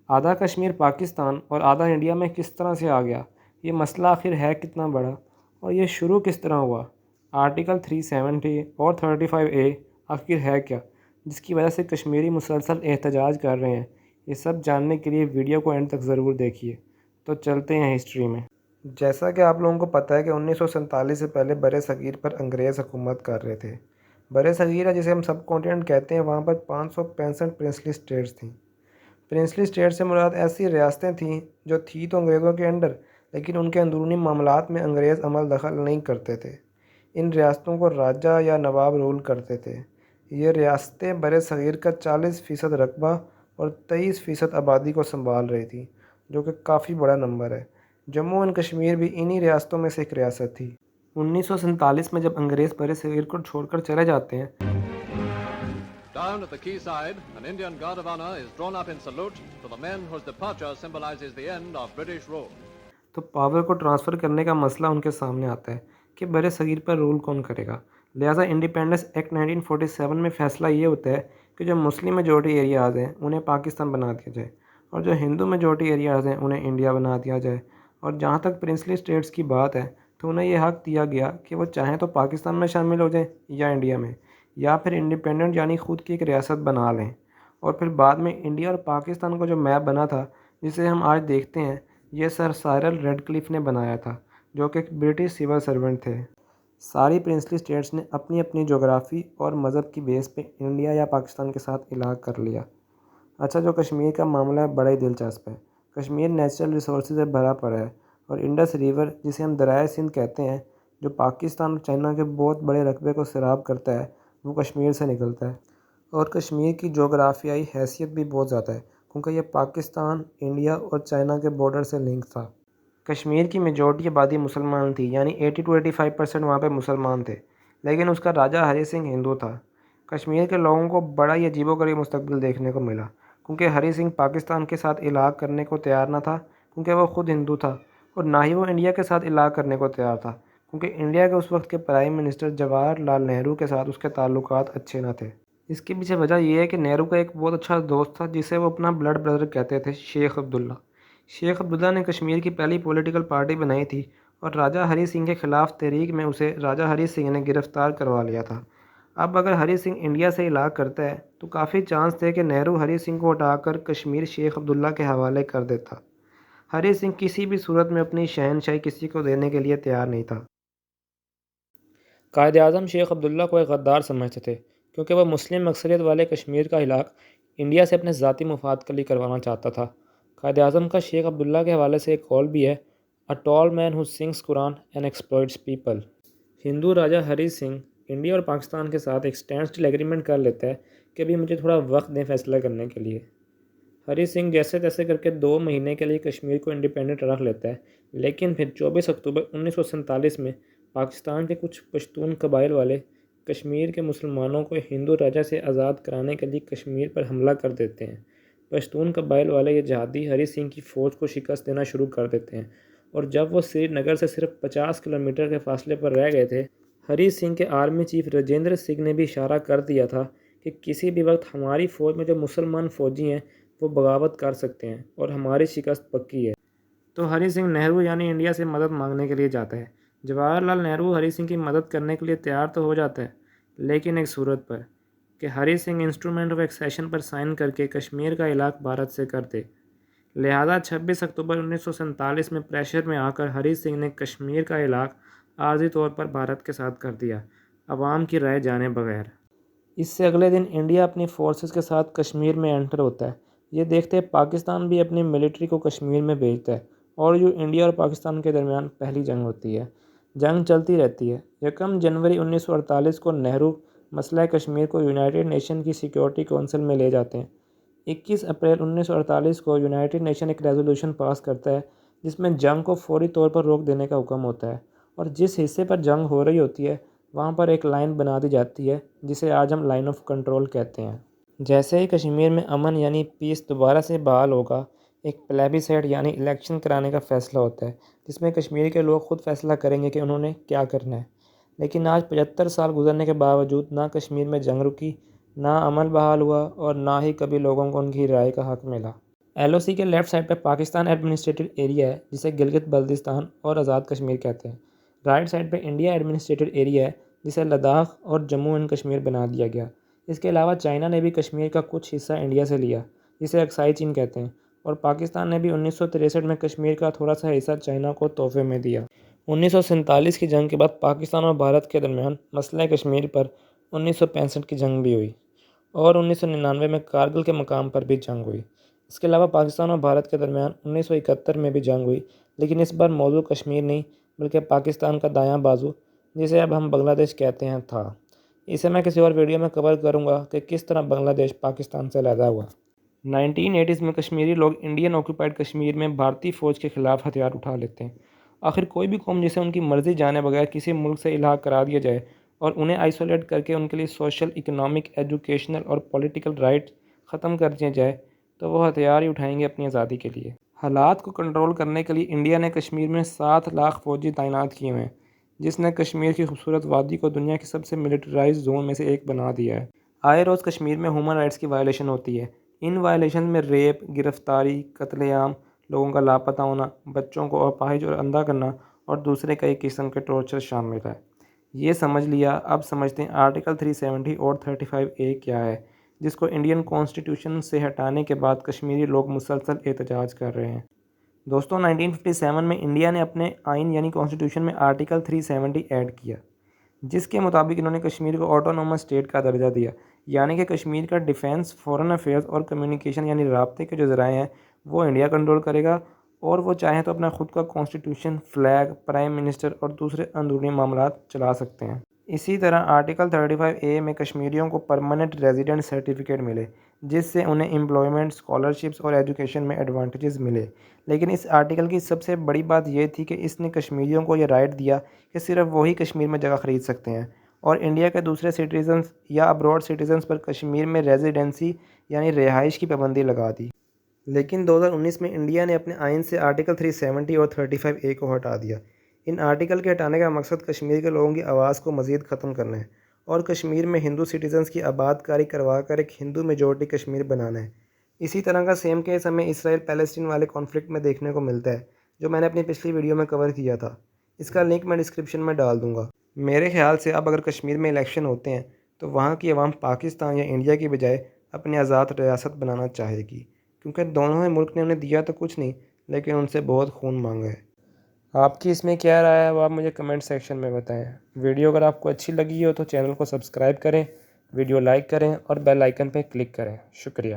آدھا کشمیر پاکستان اور آدھا انڈیا میں کس طرح سے آ گیا؟ یہ مسئلہ آخر ہے کتنا بڑا اور یہ شروع کس طرح ہوا؟ آرٹیکل 370 اور 35A آخر ہے کیا جس کی وجہ سے کشمیری مسلسل احتجاج کر رہے ہیں؟ یہ سب جاننے کے لیے ویڈیو کو اینڈ تک ضرور دیکھیے۔ تو چلتے ہیں ہسٹری میں۔ جیسا کہ آپ لوگوں کو پتہ ہے کہ 1947 سے پہلے برِ صغیر پر انگریز حکومت کر رہے تھے۔ برِ صغیر جسے ہم سب کانٹیننٹ کہتے ہیں، وہاں پر 565 پرنسلی اسٹیٹس تھیں۔ پرنسلی اسٹیٹ سے مراد ایسی ریاستیں تھیں جو تھیں تو انگریزوں کے انڈر، لیکن ان کے اندرونی معاملات میں انگریز عمل دخل نہیں کرتے تھے۔ ان ریاستوں کو راجہ یا نواب رول کرتے تھے۔ یہ ریاستیں برِ صغیر کا 40% رقبہ اور 23% آبادی کو سنبھال رہی تھیں، جو کہ کافی بڑا نمبر ہے۔ جموں اینڈ کشمیر بھی انہی ریاستوں میں سے ایک ریاست تھی۔ 1947 میں جب انگریز برِ صغیر کو چھوڑ کر چلے جاتے ہیں Down at the quayside, an Indian guard of honor is drawn up in salute to the men whose departure symbolizes the end of British rule. تو پاور کو ٹرانسفر کرنے کا مسئلہ ان کے سامنے آتا ہے کہ برِ صغیر پر رول کون کرے گا۔ لہٰذا انڈیپینڈنس ایکٹ 1947 میں فیصلہ یہ ہوتا ہے کہ جو مسلم میجورٹی ایریاز ہیں انہیں پاکستان بنا دیا جائے، اور جو ہندو میجورٹی ایریاز ہیں انہیں انڈیا بنا دیا جائے۔ اور جہاں تک پرنسلی اسٹیٹس کی بات ہے تو انہیں یہ حق دیا گیا کہ وہ چاہیں تو پاکستان میں شامل ہو جائیں یا انڈیا میں، یا پھر انڈیپینڈنٹ یعنی خود کی ایک ریاست بنا لیں۔ اور پھر بعد میں انڈیا اور پاکستان کا جو میپ بنا تھا جسے ہم آج دیکھتے ہیں، یہ سر سائرل ریڈکلف نے بنایا تھا، جو کہ ایک برٹش سول سرونٹ تھے۔ ساری پرنسلی اسٹیٹس نے اپنی اپنی جغرافی اور مذہب کی بیس پہ انڈیا یا پاکستان کے ساتھ الحاق کر لیا۔ اچھا، جو کشمیر کا معاملہ ہے بڑا ہی دلچسپ ہے۔ کشمیر نیچرل ریسورسز سے بھرا پڑا ہے، اور انڈس ریور جسے ہم دریائے سندھ کہتے ہیں، جو پاکستان اور چائنا کے بہت بڑے رقبے کو سیراب کرتا ہے، وہ کشمیر سے نکلتا ہے۔ اور کشمیر کی جغرافیائی حیثیت بھی بہت زیادہ ہے، کیونکہ یہ پاکستان، انڈیا اور چائنا کے بارڈر سے لنک تھا۔ کشمیر کی میجورٹی آبادی مسلمان تھی، یعنی 80 to 85% وہاں پہ مسلمان تھے، لیکن اس کا راجہ ہری سنگھ ہندو تھا۔ کشمیر کے لوگوں کو بڑا ہی عجیب و غریب مستقبل دیکھنے کو ملا، کیونکہ ہری سنگھ پاکستان کے ساتھ الحاق کرنے کو تیار نہ تھا کیونکہ وہ خود ہندو تھا، اور نہ ہی وہ انڈیا کے ساتھ الحاق کرنے کو تیار تھا کیونکہ انڈیا کے اس وقت کے پرائم منسٹر جواہر لال نہرو کے ساتھ اس کے تعلقات اچھے نہ تھے۔ اس کے پیچھے وجہ یہ ہے کہ نہرو کا ایک بہت اچھا دوست تھا جسے وہ اپنا بلڈ بردر کہتے تھے، شیخ عبداللہ۔ شیخ عبداللہ نے کشمیر کی پہلی پولیٹیکل پارٹی بنائی تھی، اور راجہ ہری سنگھ کے خلاف تحریک میں اسے راجہ ہری سنگھ نے گرفتار کروا لیا تھا۔ اب اگر ہری سنگھ انڈیا سے الحاق کرتا ہے تو کافی چانس تھے کہ نہرو ہری سنگھ کو ہٹا کر کشمیر شیخ عبداللہ کے حوالے کر دیتا۔ ہری سنگھ کسی بھی صورت میں اپنی شہنشاہی کسی کو دینے کے لیے تیار نہیں تھا۔ قائد اعظم شیخ عبداللہ کو ایک غدار سمجھتے تھے، کیونکہ وہ مسلم اکثریت والے کشمیر کا علاق انڈیا سے اپنے ذاتی مفاد کے لیے کروانا چاہتا تھا۔ قائد اعظم کا شیخ عبداللہ کے حوالے سے ایک قول بھی ہے، "A tall man who sings Quran and exploits people." Hindu Raja Hari Singh India اور پاکستان کے ساتھ ایک اسٹینڈ اسٹل ایگریمنٹ کر لیتا ہے کہ ابھی مجھے تھوڑا وقت دیں فیصلہ کرنے کے لیے۔ ہری سنگھ جیسے تیسے کر کے 2 مہینے کے لیے کشمیر کو انڈیپینڈنٹ رکھ لیتا ہے، لیکن پھر 24 اکتوبر 1947 میں پاکستان کے کچھ پشتون قبائل والے کشمیر کے مسلمانوں کو ہندو راجہ سے آزاد کرانے کے لیے کشمیر پر حملہ کر دیتے ہیں۔ پشتون قبائل والے یہ جہادی ہری سنگھ کی فوج کو شکست دینا شروع کر دیتے ہیں، اور جب وہ سری نگر سے صرف 50 کلومیٹر کے فاصلے پر رہ گئے تھے، ہری سنگھ کے آرمی چیف راجندر سنگھ نے بھی اشارہ کر دیا تھا کہ کسی بھی وقت ہماری فوج میں جو مسلمان فوجی ہیں وہ بغاوت کر سکتے ہیں اور ہماری شکست پکی ہے۔ تو ہری سنگھ نہرو یعنی انڈیا سے مدد مانگنے کے لیے جاتا ہے۔ جواہر لال نہرو ہری سنگھ کی مدد کرنے کے لیے تیار تو ہو جاتا ہے، لیکن ایک صورت پر کہ Hari Singh instrument of accession پر سائن کر کے کشمیر کا علاقہ بھارت سے کر دے۔ لہذا 26 اکتوبر 1947 میں پریشر میں آ کر ہری سنگھ نے کشمیر کا علاقہ عارضی طور پر بھارت کے ساتھ کر دیا، عوام کی رائے جانے بغیر۔ اس سے اگلے دن انڈیا اپنی فورسز کے ساتھ کشمیر میں انٹر ہوتا ہے۔ یہ دیکھتے پاکستان بھی اپنی ملٹری کو کشمیر میں بھیجتا ہے، اور جو انڈیا اور پاکستان کے درمیان پہلی جنگ ہوتی ہے۔ جنگ چلتی رہتی ہے۔ 1 جنوری 1948 کو نہرو مسئلہ کشمیر کو یونائٹڈ نیشن کی سیکیورٹی کونسل میں لے جاتے ہیں۔ 21 اپریل 1948 کو یونائٹڈ نیشن ایک ریزولوشن پاس کرتا ہے جس میں جنگ کو فوری طور پر روک دینے کا حکم ہوتا ہے، اور جس حصے پر جنگ ہو رہی ہوتی ہے وہاں پر ایک لائن بنا دی جاتی ہے جسے آج ہم لائن آف کنٹرول کہتے ہیں۔ جیسے ہی کشمیر میں امن یعنی پیس دوبارہ سے بحال ہوگا، ایک پلیبیسائٹ یعنی الیکشن کرانے کا فیصلہ ہوتا ہے جس میں کشمیر کے لوگ خود فیصلہ کریں گے کہ انہوں نے کیا کرنا ہے۔ لیکن آج 75 سال گزرنے کے باوجود نہ کشمیر میں جنگ رکی، نہ عمل بحال ہوا، اور نہ ہی کبھی لوگوں کو ان کی رائے کا حق ملا۔ LOC کے لیفٹ سائڈ پہ پاکستان ایڈمنسٹریٹڈ ایریا ہے جسے گلگت بلتستان اور آزاد کشمیر کہتے ہیں۔ رائٹ سائڈ پہ انڈیا ایڈمنسٹریٹڈ ایریا ہے جسے لداخ اور جموں اینڈ کشمیر بنا دیا گیا۔ اس کے علاوہ چائنا نے بھی کشمیر کا کچھ حصہ انڈیا سے لیا جسے اکسائی چین کہتے ہیں، اور پاکستان نے بھی 1963 میں کشمیر کا تھوڑا سا حصہ چائنا کو تحفے میں دیا۔ 1947 کی جنگ کے بعد پاکستان اور بھارت کے درمیان مسئلہ کشمیر پر 1965 کی جنگ بھی ہوئی، اور 1999 میں کارگل کے مقام پر بھی جنگ ہوئی۔ اس کے علاوہ پاکستان اور بھارت کے درمیان 1971 میں بھی جنگ ہوئی، لیکن اس بار موضوع کشمیر نہیں بلکہ پاکستان کا دایاں بازو، جسے اب ہم بنگلہ دیش کہتے ہیں، تھا۔ اسے میں کسی اور ویڈیو میں کور کروں گا کہ کس طرح بنگلہ دیش پاکستان سے علیحدہ ہوا۔ 1980s میں کشمیری لوگ انڈین آکوپائڈ کشمیر میں بھارتی فوج کے خلاف ہتھیار اٹھا لیتے ہیں۔ آخر کوئی بھی قوم جسے ان کی مرضی جانے بغیر کسی ملک سے الحاق کرا دیا جائے اور انہیں آئسولیٹ کر کے ان کے لیے سوشل، اکنامک، ایجوکیشنل اور پولیٹیکل رائٹ ختم کر دیے جائے تو وہ ہتھیار ہی اٹھائیں گے اپنی آزادی کے لیے۔ حالات کو کنٹرول کرنے کے لیے انڈیا نے کشمیر میں 7 لاکھ فوجی تعینات کیے ہوئے ہیں، جس نے کشمیر کی خوبصورت وادی کو دنیا کے سب سے ملٹرائزڈ زون میں سے ایک بنا دیا ہے۔ آئے روز کشمیر میں ہیومن رائٹس کی وائلیشن ہوتی ہے۔ ان وائلیشن میں ریپ، گرفتاری، قتل عام، لوگوں کا لاپتہ ہونا، بچوں کو اپاہج اور اندھا کرنا اور دوسرے کئی قسم کے ٹارچر شامل ہے۔ یہ سمجھ لیا، اب سمجھتے ہیں آرٹیکل 370 اور 35A کیا ہے، جس کو انڈین کانسٹیٹیوشن سے ہٹانے کے بعد کشمیری لوگ مسلسل احتجاج کر رہے ہیں۔ دوستوں، 1957 میں انڈیا نے اپنے آئین یعنی کانسٹیٹیوشن میں آرٹیکل 370 ایڈ کیا، جس کے مطابق انہوں نے کشمیر کو آٹونومس اسٹیٹ کا درجہ دیا، یعنی کہ کشمیر کا ڈیفینس، فورن افیئرز اور کمیونیکیشن یعنی رابطے کے جو ذرائع ہیں وہ انڈیا کنٹرول کرے گا، اور وہ چاہیں تو اپنا خود کا کانسٹیٹیوشن، فلیگ، پرائم منسٹر اور دوسرے اندرونی معاملات چلا سکتے ہیں۔ اسی طرح آرٹیکل 35A میں کشمیریوں کو پرماننٹ ریزیڈنٹ سرٹیفکیٹ ملے، جس سے انہیں امپلائمنٹ، اسکالرشپس اور ایجوکیشن میں ایڈوانٹیجز ملے۔ لیکن اس آرٹیکل کی سب سے بڑی بات یہ تھی کہ اس نے کشمیریوں کو یہ رائٹ دیا کہ صرف وہی کشمیر میں جگہ خرید سکتے ہیں، اور انڈیا کے دوسرے سٹیزنز یا ابراڈ سٹیزنز پر کشمیر میں ریزیڈنسی یعنی رہائش کی پابندی لگا دی۔ لیکن 2019 میں انڈیا نے اپنے آئین سے آرٹیکل 370 اور 35A کو ہٹا دیا۔ ان آرٹیکل کے ہٹانے کا مقصد کشمیر کے لوگوں کی آواز کو مزید ختم کرنا ہے اور کشمیر میں ہندو سٹیزنز کی آباد کاری کروا کر ایک ہندو میجورٹی کشمیر بنانا ہے۔ اسی طرح کا سیم کیس ہمیں اسرائیل پیلسٹین والے کانفلکٹ میں دیکھنے کو ملتا ہے، جو میں نے اپنی پچھلی ویڈیو میں کور کیا تھا۔ اس کا لنک میں ڈسکرپشن میں ڈال دوں گا۔ میرے خیال سے اب اگر کشمیر میں الیکشن ہوتے ہیں تو وہاں کی عوام پاکستان یا انڈیا کی بجائے اپنی آزاد ریاست بنانا چاہے گی، کیونکہ دونوں ہی ملک نے انہیں دیا تو کچھ نہیں، لیکن ان سے بہت خون مانگا ہے۔ آپ کی اس میں کیا رائے ہے وہ آپ مجھے کمنٹ سیکشن میں بتائیں۔ ویڈیو اگر آپ کو اچھی لگی ہو تو چینل کو سبسکرائب کریں، ویڈیو لائک کریں اور بیل آئیکن پہ کلک کریں۔ شکریہ۔